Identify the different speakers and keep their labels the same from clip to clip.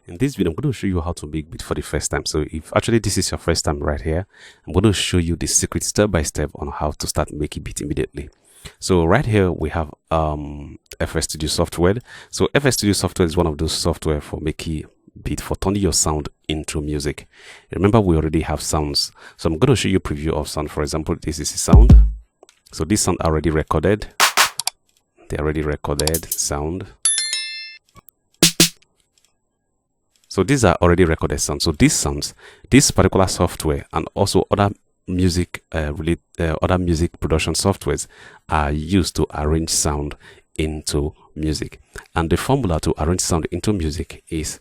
Speaker 1: In this video, I'm going to show you how to make beat for the first time. So if actually this is your first time right here, I'm going to show you the secret step by step on how to start making beat immediately. So right here we have FL Studio software. So FL Studio software is one of those software for making beat, for turning your sound into music. Remember, we already have sounds, so I'm going to show you a preview of sound. For example, this is a sound. So this sound already recorded. They already recorded sound. So these are already recorded sounds. So these sounds, this particular software and also other music other music production softwares are used to arrange sound into music. And the formula to arrange sound into music is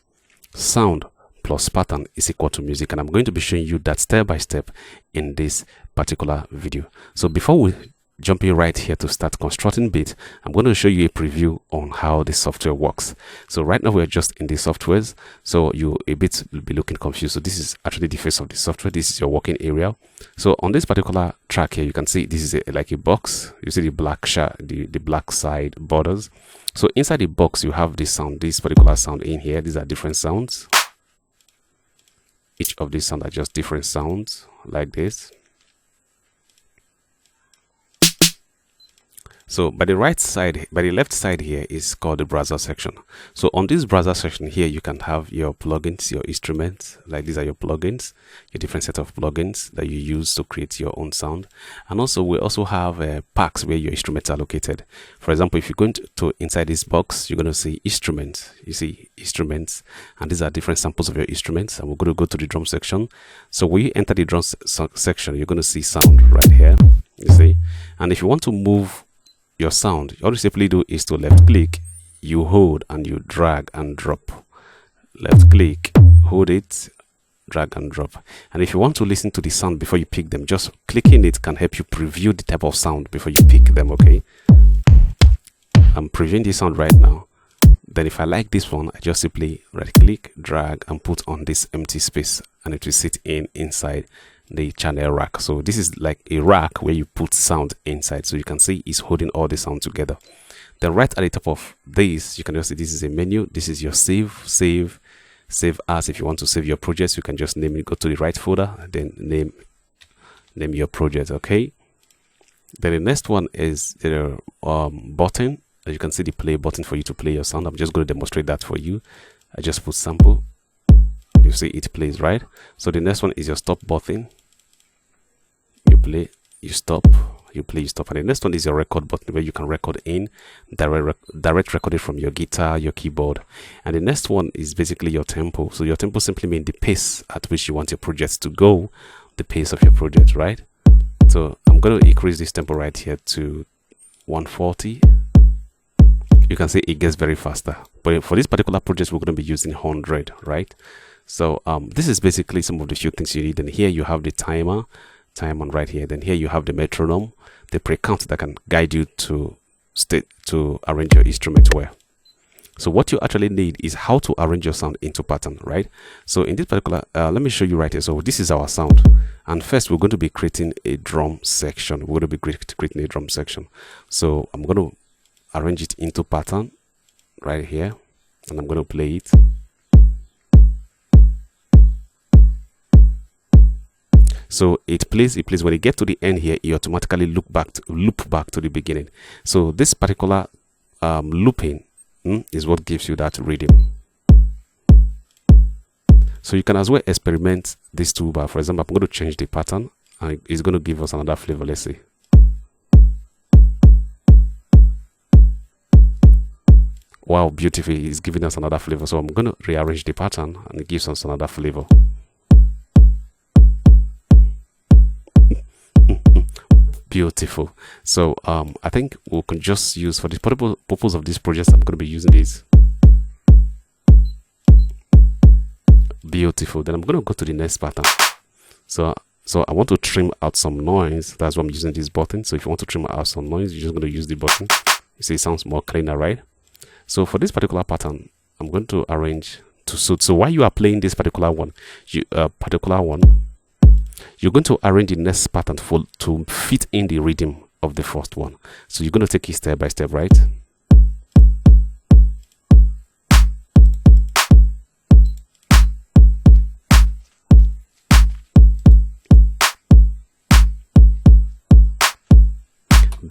Speaker 1: sound plus pattern is equal to music. And I'm going to be showing you that step by step in this particular video. So before we jump in right here to start constructing beat, I'm going to show you a preview on how the software works. So right now we're just in the softwares, so you a bit will be looking confused. So this is actually the face of the software. This is your working area. So on this particular track here, you can see this is like a box. You see the black the black side borders. So inside the box you have this sound, this particular sound in here. These are different sounds. Each of these sounds are just different sounds like this. So by the left side here is called the browser section. So on this browser section here, you can have your plugins, your instruments, like these are your plugins, your different set of plugins that you use to create your own sound. And also we also have packs where your instruments are located. For example, if you go to inside this box, you're going to see instruments. You see instruments, and these are different samples of your instruments. And we're going to go to the drum section. So when you enter the drum section, you're going to see sound right here. You see, and if you want to move your sound, all you simply do is to left click, you hold and you drag and drop. Left click, hold it, drag and drop. And if you want to listen to the sound before you pick them, just clicking it can help you preview the type of sound before you pick them. Okay, I'm previewing this sound right now. Then if I like this one, I just simply right click, drag and put on this empty space, and it will sit inside the channel rack. So this is like a rack where you put sound inside, so you can see it's holding all the sound together. Then right at the top of this, you can just see this is a menu. This is your save as. If you want to save your projects, you can just name it, go to the right folder and then name your project. Okay, then the next one is the button. As you can see, the play button for you to play your sound. I'm just going to demonstrate that for you. I just put sample, you see it plays, right? So the next one is your stop button. You play, you stop, you play, you stop. And the next one is your record button, where you can record in direct record it from your guitar, your keyboard. And the next one is basically your tempo. So your tempo simply means the pace at which you want your project to go, the pace of your project, right? So I'm going to increase this tempo right here to 140. You can see it gets very faster, but for this particular project we're going to be using 100, right? So this is basically some of the few things you need. And here you have the time on right here. Then here you have the metronome, the pre-count that can guide you to arrange your instrument well. So what you actually need is how to arrange your sound into pattern, right? So in this particular, let me show you right here. So this is our sound, and first we're going to be creating a drum section. We're going to be creating a drum section. So I'm going to arrange it into pattern right here, and I'm going to play it. So it plays. When you get to the end here, you automatically loop back to the beginning. So this particular looping is what gives you that rhythm. So you can as well experiment this toolbar. For example, I'm going to change the pattern, and it's going to give us another flavor. Let's see. Wow, beautiful. It's giving us another flavor. So I'm going to rearrange the pattern, and it gives us another flavor. Beautiful. So I think we can just use, for the purpose of this project, I'm going to be using this. Beautiful. Then I'm going to go to the next pattern. So I want to trim out some noise. That's why I'm using this button. So if you want to trim out some noise, you're just going to use the button. You see, it sounds more cleaner, right? So for this particular pattern, I'm going to arrange to suit. So while you are playing this particular one, you're going to arrange the next pattern to fit in the rhythm of the first one. So you're going to take it step by step, right?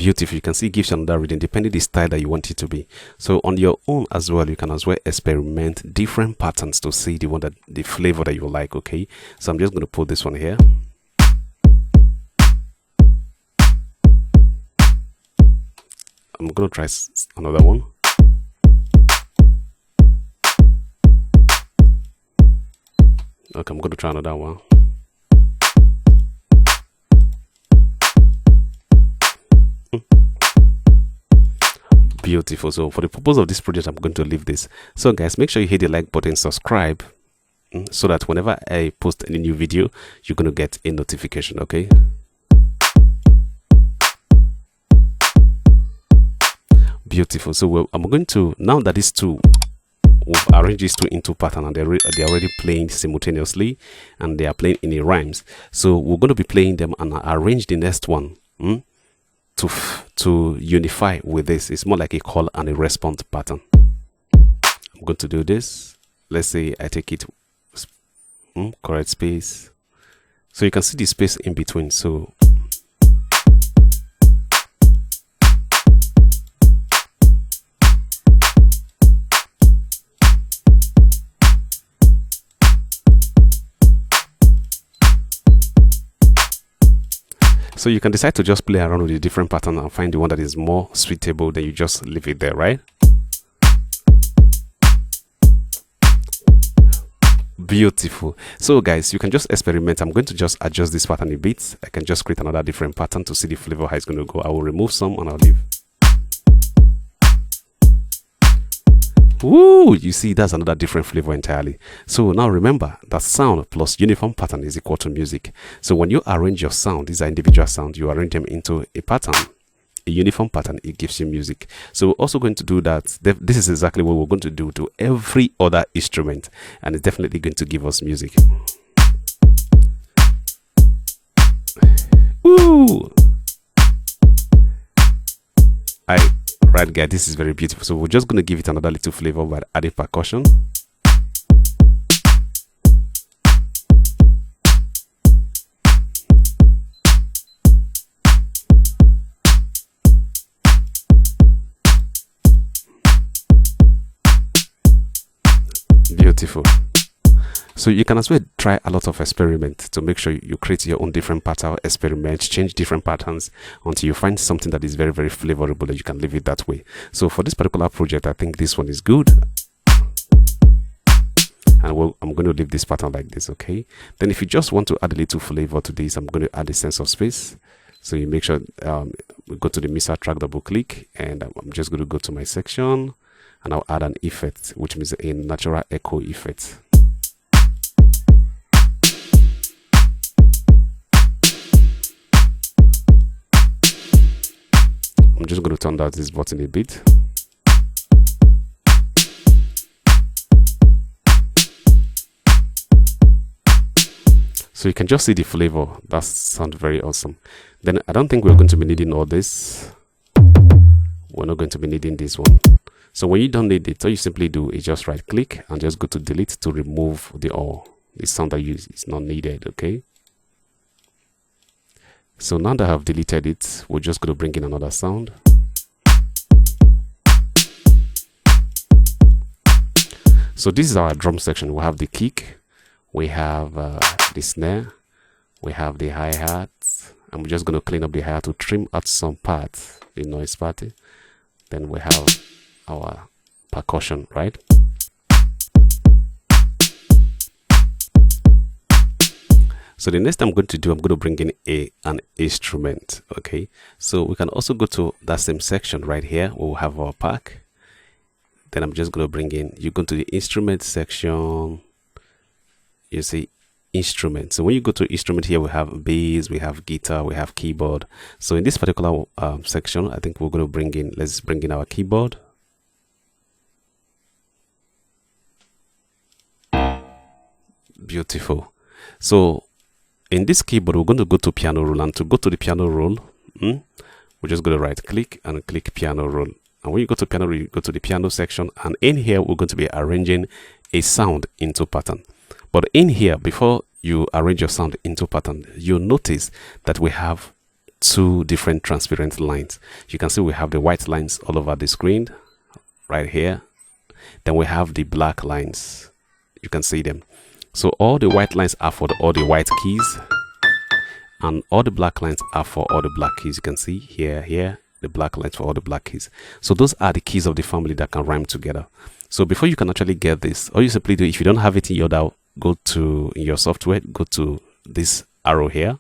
Speaker 1: Beautiful. You can see it gives you another reading depending the style that you want it to be. So on your own as well, you can as well experiment different patterns to see the one that the flavor that you like. Okay, so I'm just going to put this one here. I'm going to try another one. Okay, I'm going to try another one. Beautiful. So for the purpose of this project, I'm going to leave this. So guys, make sure you hit the like button, subscribe, so that whenever I post any new video, you're going to get a notification. Okay. Beautiful. So I'm going to, now that these two, we've arranged these two into pattern, and they're already playing simultaneously, and they are playing in a rhymes. So we're going to be playing them and arrange the next one to unify with this. It's more like a call and a response pattern. I'm going to do this. Let's say I take it correct space, so you can see the space in between. So you can decide to just play around with a different pattern and find the one that is more suitable, then you just leave it there, right? Beautiful. So guys, you can just experiment. I'm going to just adjust this pattern a bit. I can just create another different pattern to see the flavor, how it's going to go. I will remove some and I'll leave. Woo! You see, that's another different flavor entirely. So now remember that sound plus uniform pattern is equal to music. So when you arrange your sound, these are individual sounds, you arrange them into a pattern, a uniform pattern, it gives you music. So we're also going to do that. This is exactly what we're going to do to every other instrument, and it's definitely going to give us music. Woo! Right guys, this is very beautiful. So we're just going to give it another little flavor by adding percussion. Beautiful. So you can as well try a lot of experiments to make sure you create your own different pattern, experiment, change different patterns until you find something that is very, very flavorable, and you can leave it that way. So for this particular project, I think this one is good. And I'm going to leave this pattern like this, okay? Then if you just want to add a little flavor to this, I'm going to add a sense of space. So you make sure we go to the mixer track, double click, and I'm just going to go to my section, and I'll add an effect, which means a natural echo effect. I'm just going to turn down this button a bit. So you can just see the flavor. That sounds very awesome. Then I don't think we're going to be needing all this. We're not going to be needing this one. So when you don't need it, all you simply do is just right click and just go to delete to remove the sound that is not needed, okay? So now that I've deleted it, we're just going to bring in another sound. So this is our drum section. We have the kick, we have the snare, we have the hi-hat, and we're just going to clean up the hi-hat to trim out some parts, the noise part. Then we have our percussion, right? So the next I'm going to do, I'm going to bring in an instrument, okay? So we can also go to that same section right here where we'll have our pack. Then I'm just going to bring in, you go to the instrument section, you see instrument. So when you go to instrument here, we have bass, we have guitar, we have keyboard. So in this particular section, I think we're going to bring in, let's bring in our keyboard. Beautiful. So in this keyboard, we're going to go to piano roll, and to go to the piano roll, we're just going to right click and click piano roll. And when you go to piano roll, you go to the piano section, and in here, we're going to be arranging a sound into pattern. But in here, before you arrange your sound into pattern, you'll notice that we have two different transparent lines. You can see we have the white lines all over the screen right here. Then we have the black lines. You can see them. So all the white lines are for all the white keys, and all the black lines are for all the black keys. You can see here, the black lines for all the black keys. So those are the keys of the family that can rhyme together. So before you can actually get this, all you simply do, if you don't have it in your DAW, go to in your software, go to this arrow here,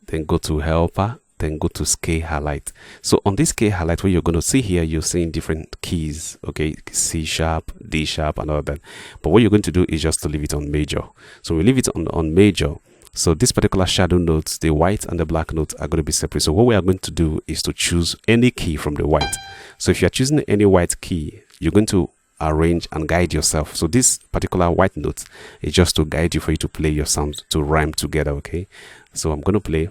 Speaker 1: then go to helper, then go to scale highlight. So on this scale highlight, what you're going to see here, you're seeing different keys, okay, C sharp, D sharp, and all that. But what you're going to do is just to leave it on major. So we leave it on major. So this particular shadow notes, the white and the black notes are going to be separate. So what we are going to do is to choose any key from the white. So if you're choosing any white key, you're going to arrange and guide yourself. So this particular white note is just to guide you for you to play your sound to rhyme together, okay? So I'm going to play.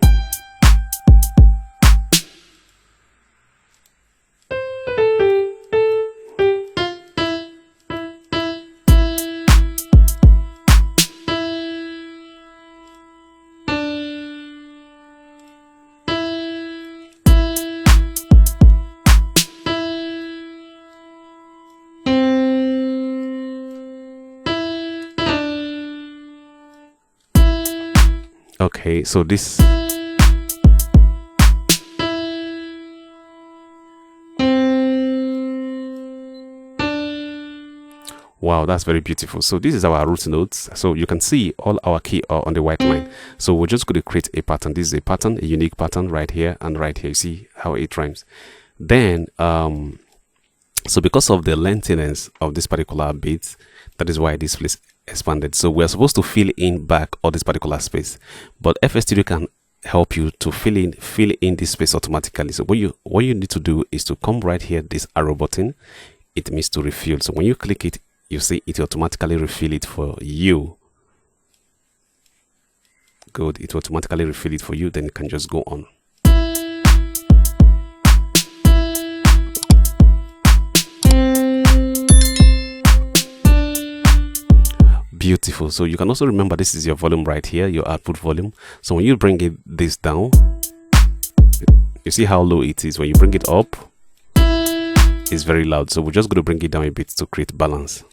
Speaker 1: Okay, so this wow, that's very beautiful. So this is our root notes. So you can see all our key are on the white line. So we're just going to create a pattern. This is a pattern, a unique pattern right here and right here. You see how it rhymes. Then so because of the lengthiness of this particular beat, that is why this place expanded. So we're supposed to fill in back all this particular space, but FL Studio can help you to fill in this space automatically. So what you need to do is to come right here, this arrow button. It means to refill. So when you click it, you see it automatically refill it for you. Good, it automatically refill it for you. Then you can just go on. Beautiful. So you can also remember this is your volume right here, your output volume. So when you bring this down, you see how low it is. When you bring it up, it's very loud. So we're just going to bring it down a bit to create balance.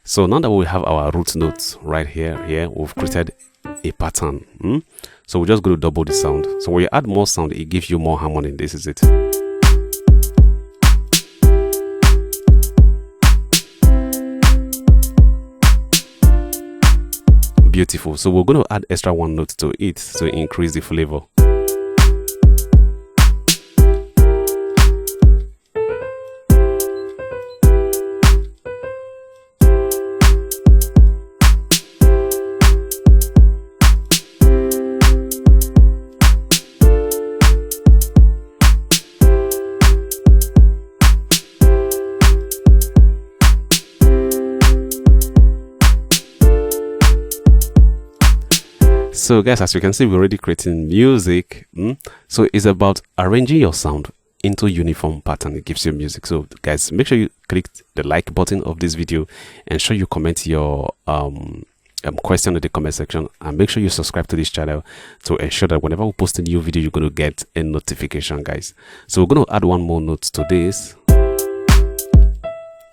Speaker 1: So now that we have our root notes right here, we've created a pattern. So we're just going to double the sound. So when you add more sound, it gives you more harmony. This is it. Beautiful. So we're going to add extra one note to it to increase the flavor. So guys, as you can see, we're already creating music. So it's about arranging your sound into uniform pattern. It gives you music. So guys, make sure you click the like button of this video, and sure you comment your question in the comment section, and make sure you subscribe to this channel to ensure that whenever we post a new video, you're going to get a notification, guys. So we're going to add one more note to this.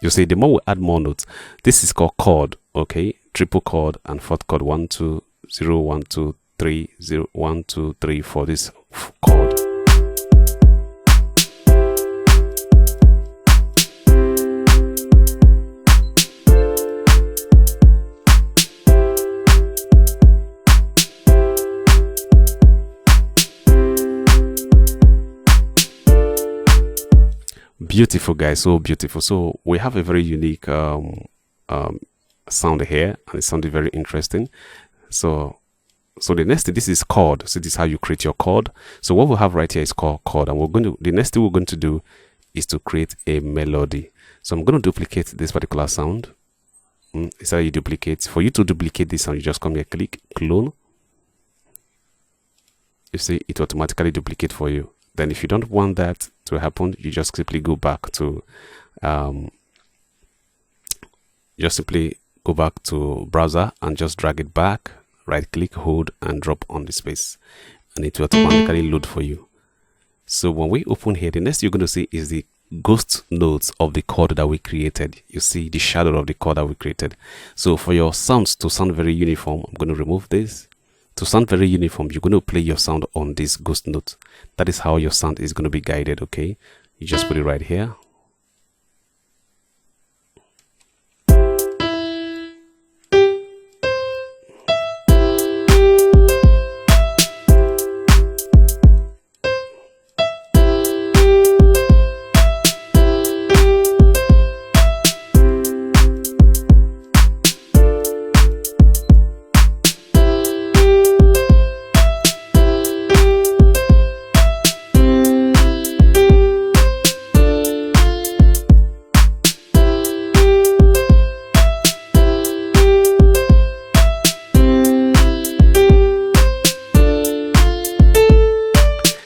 Speaker 1: You see, the more we add more notes, this is called chord, okay? Triple chord and fourth chord, 1 2 0 1 2 3 0 1 2 3 for this chord. Beautiful, guys, so beautiful. So we have a very unique sound here, and it sounded very interesting. So the next thing, this is chord. So this is how you create your chord. So what we have right here is called chord, and the next thing we're going to do is to create a melody. So I'm going to duplicate this particular sound. It's how you duplicate. For you to duplicate this sound, you just come here, click clone. You see it automatically duplicate for you. Then if you don't want that to happen, you just simply go back to go back to browser and just drag it back, right click, hold and drop on the space, and it will automatically load for you. So when we open here, the next you're going to see is the ghost notes of the chord that we created. You see the shadow of the chord that we created. So for your sounds to sound very uniform, I'm going to remove this. To sound very uniform, you're going to play your sound on this ghost note. That is how your sound is going to be guided. Okay, you just put it right here.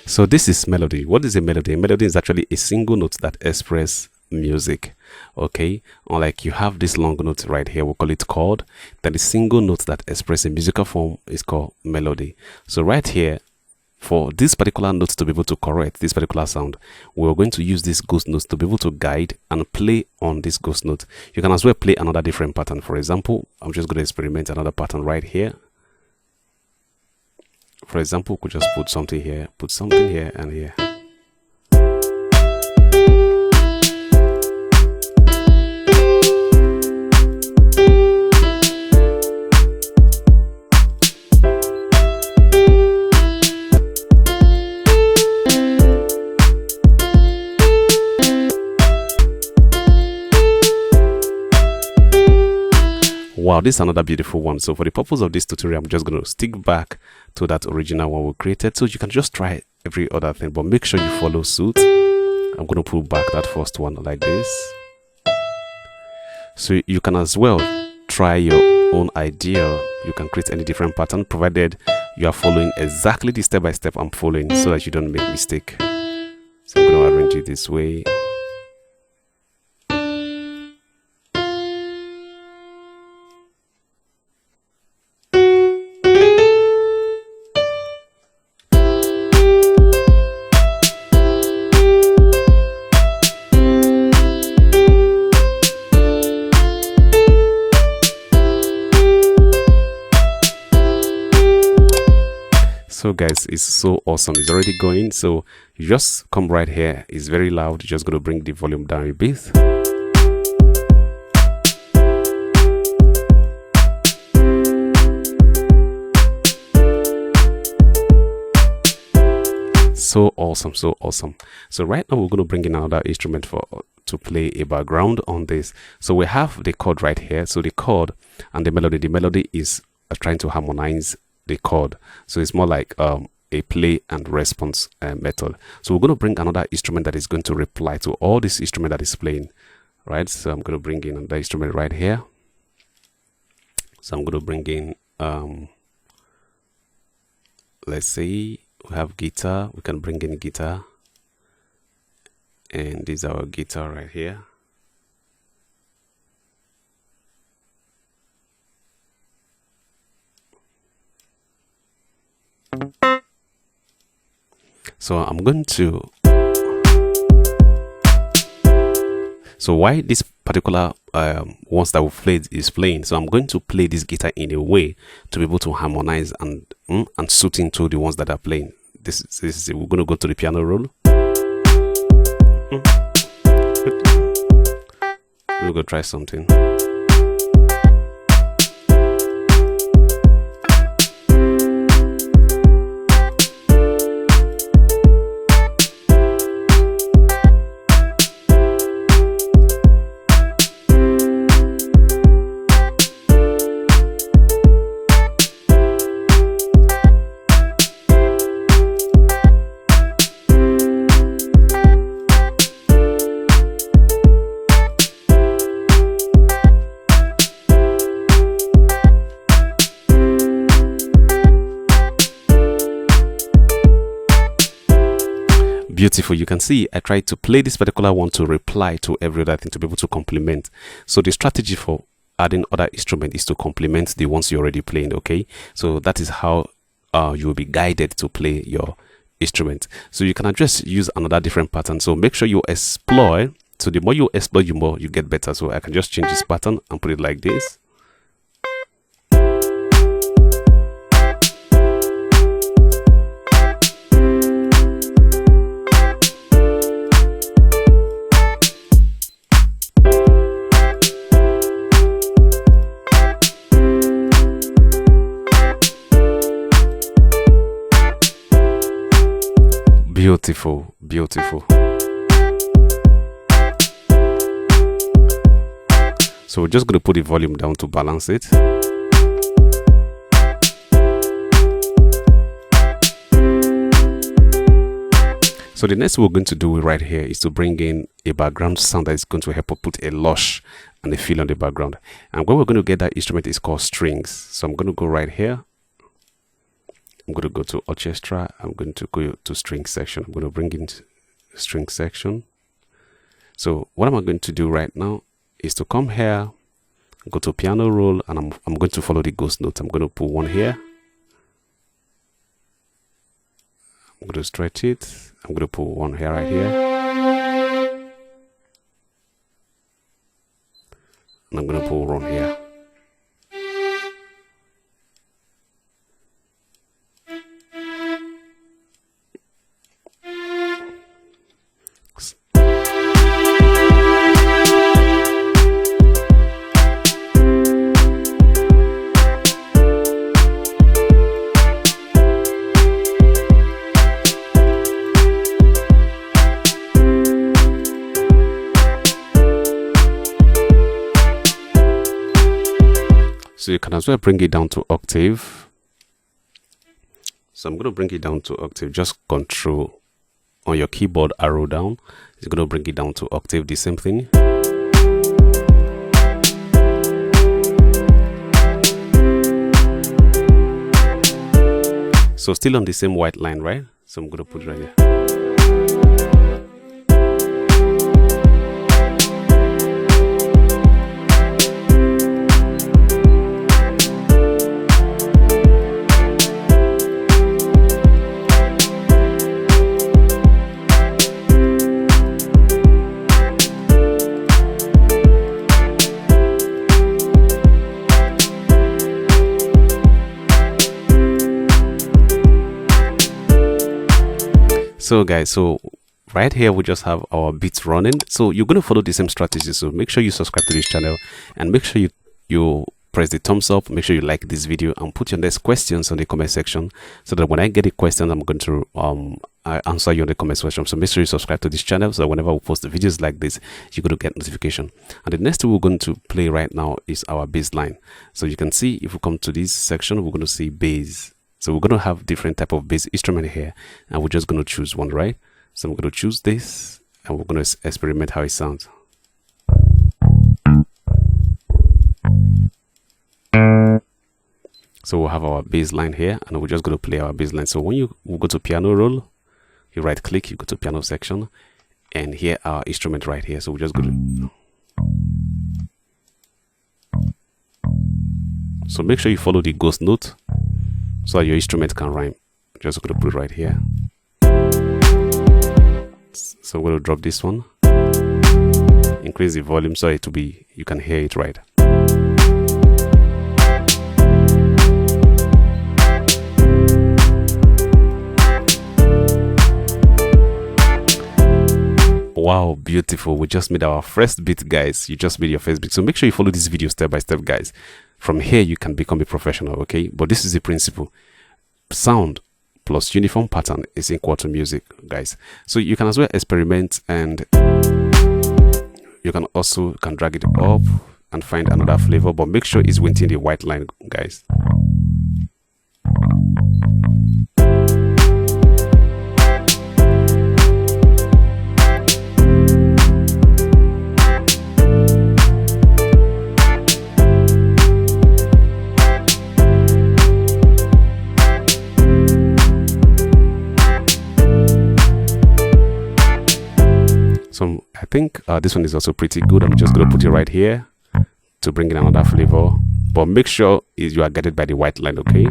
Speaker 1: So this is melody. What is a melody? A melody is actually a single note that expresses music. Okay, unlike you have this long note right here, we call it chord. Then the single note that expresses a musical form is called melody. So right here, for this particular note to be able to correct this particular sound, we're going to use this ghost note to be able to guide and play on this ghost note. You can as well play another different pattern. For example, I'm just going to experiment another pattern right here. For example, we could just put something here and here. Wow, this is another beautiful one. So for the purpose of this tutorial, I'm just going to stick back to that original one we created. So you can just try every other thing, but make sure you follow suit. I'm going to pull back that first one like this. So you can as well try your own idea. You can create any different pattern, provided you are following exactly the step-by-step I'm following, so that you don't make mistake. So I'm going to arrange it this way. So guys, it's so awesome. It's already going. So you just come right here. It's very loud. You're just going to bring the volume down a bit. So awesome, so awesome. So right now we're going to bring in another instrument to play a background on this. So we have the chord right here. So the chord and the melody is trying to harmonize the chord. So it's more like a play and response method. So we're going to bring another instrument that is going to reply to all this instrument that is playing, right? So I'm going to bring in another instrument right here. So I'm going to bring in let's say we have guitar. We can bring in guitar, and this is our guitar right here. So I'm going to, so why this particular ones that we played is playing, so I'm going to play this guitar in a way to be able to harmonize and suit into the ones that are playing. This is we're going to go to the piano roll. We'll go try something. Beautiful. You can see I tried to play this particular one to reply to every other thing, to be able to complement. So the strategy for adding other instruments is to complement the ones you're already playing. Okay, so that is how you will be guided to play your instrument. So you can just use another different pattern. So make sure you explore. So the more you explore, the more you get better. So I can just change this pattern and put it like this. Beautiful, beautiful. So we're just going to put the volume down to balance it. So the next we're going to do right here is to bring in a background sound that is going to help us put a lush and a feel on the background. And where we're going to get that instrument is called strings. So I'm going to go right here. I'm going to go to orchestra. I'm going to go to string section. I'm going to bring in string section. So what am I going to do right now is to come here, go to piano roll, and I'm going to follow the ghost note. I'm going to put one here. I'm going to stretch it. I'm going to put one here, right here. And I'm going to put one here. So you can as well bring it down to octave. So I'm going to bring it down to octave. Just control on your keyboard, arrow down. It's going to bring it down to octave, the same thing. So still on the same white line, right? So I'm going to put it right here. So guys, so right here we just have our beats running. So you're going to follow the same strategy. So make sure you subscribe to this channel and make sure you press the thumbs up. Make sure you like this video and put your next questions on the comment section, so that when I get a question, I'm going to answer you in the comment section. So make sure you subscribe to this channel, so that whenever we post videos like this, you're going to get notification. And the next thing we're going to play right now is our bass line. So you can see, if we come to this section, we're going to see bass. So we're going to have different type of bass instrument here, and we're just going to choose one, right? So I'm going to choose this, and we're going to experiment how it sounds. So we'll have our bass line here, and we're just going to play our bass line. So when you go to piano roll, you right click, you go to piano section, and here our instrument right here. So we're just going to. So make sure you follow the ghost note, so your instrument can rhyme. Just going to put it right here. So I'm going to drop this one, increase the volume so it will be, you can hear it right. Wow, beautiful. We just made our first beat, guys. You just made your first beat. So make sure you follow this video step by step, guys. From here you can become a professional, okay? But this is the principle. Sound plus uniform pattern is equal to music, guys. So you can as well experiment, and you can also drag it up and find another flavor, but make sure it's within the white line, guys. So I think this one is also pretty good. I'm just going to put it right here to bring in another flavor, but make sure you are guided by the white line, okay?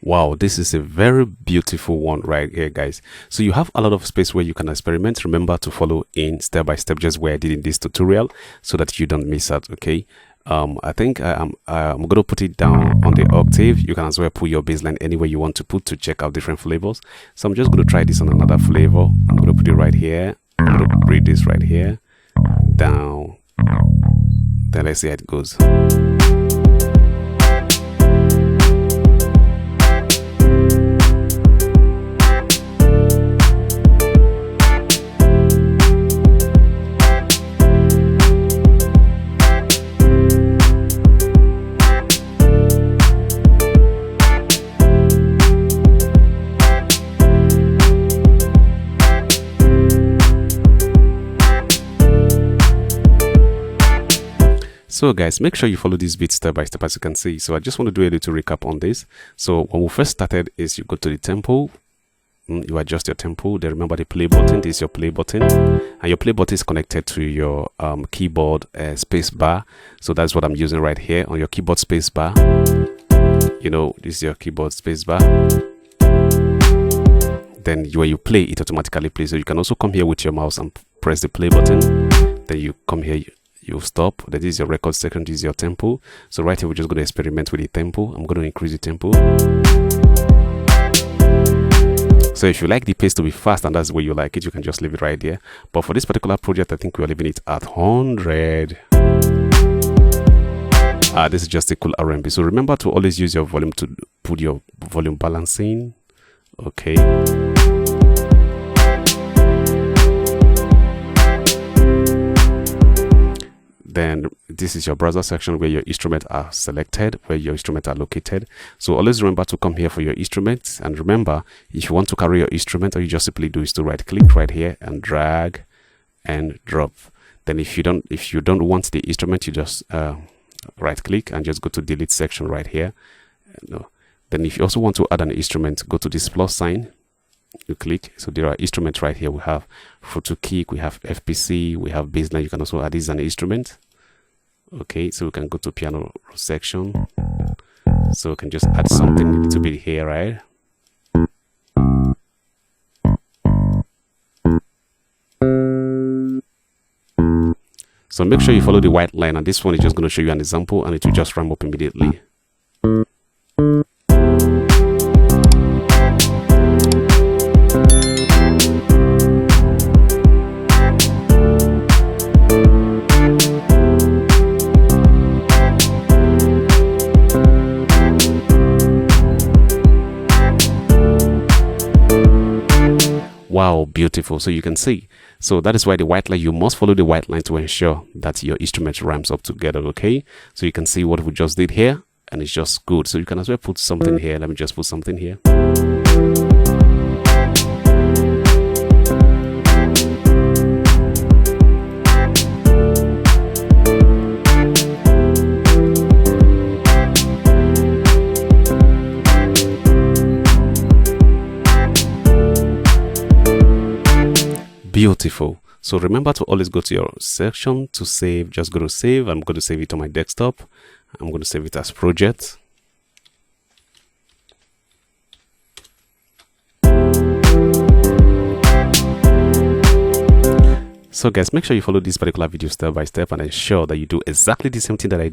Speaker 1: Wow, this is a very beautiful one right here, guys. So you have a lot of space where you can experiment. Remember to follow in step by step, just where I did in this tutorial, so that you don't miss out, okay? I think I'm going to put it down on the octave. You can as well put your bassline anywhere you want to put to check out different flavors. So I'm just going to try this on another flavor. I'm going to put it right here. I'm going to bring this right here down. Then let's see how it goes. So guys, make sure you follow this beat step by step, as you can see. So I just want to do a little recap on this. So when we first started is you go to the tempo, you adjust your tempo. Then remember the play button. This is your play button, and your play button is connected to your keyboard space bar. So that's what I'm using right here on your keyboard space bar. You know, this is your keyboard space bar. Then when you play, it automatically plays. So you can also come here with your mouse and press the play button. Then you come here, you stop. That is your record section. This is your tempo. So right here, we're just going to experiment with the tempo. I'm going to increase the tempo. So if you like the pace to be fast and that's the way you like it, you can just leave it right there. But for this particular project, I think we're leaving it at 100. This is just a cool R&B. So remember to always use your volume to put your volume balancing. Okay. Then this is your browser section where your instruments are selected, where your instruments are located. So always remember to come here for your instruments. And remember, if you want to carry your instrument, all you just simply do is to right click right here and drag and drop. Then if you don't want the instrument, you just right click and just go to delete section right here. Then if you also want to add an instrument, go to this plus sign. You click. So there are instruments right here. We have photo kick, we have FPC, we have bassline. You can also add this as an instrument. Okay, so we can go to piano section. So we can just add something a little bit here, right? So make sure you follow the white line, and this one is just going to show you an example, and it will just ramp up immediately. Wow, beautiful. So you can see, so that is why the white line, you must follow the white line to ensure that your instrument ramps up together. Okay, so you can see what we just did here, and it's just good. So you can as well put something here. Let me just put something here. Beautiful. So remember to always go to your section to save. Just go to save. I'm going to save it on my desktop. I'm going to save it as project. So guys, make sure you follow this particular video step by step and ensure that you do exactly the same thing that I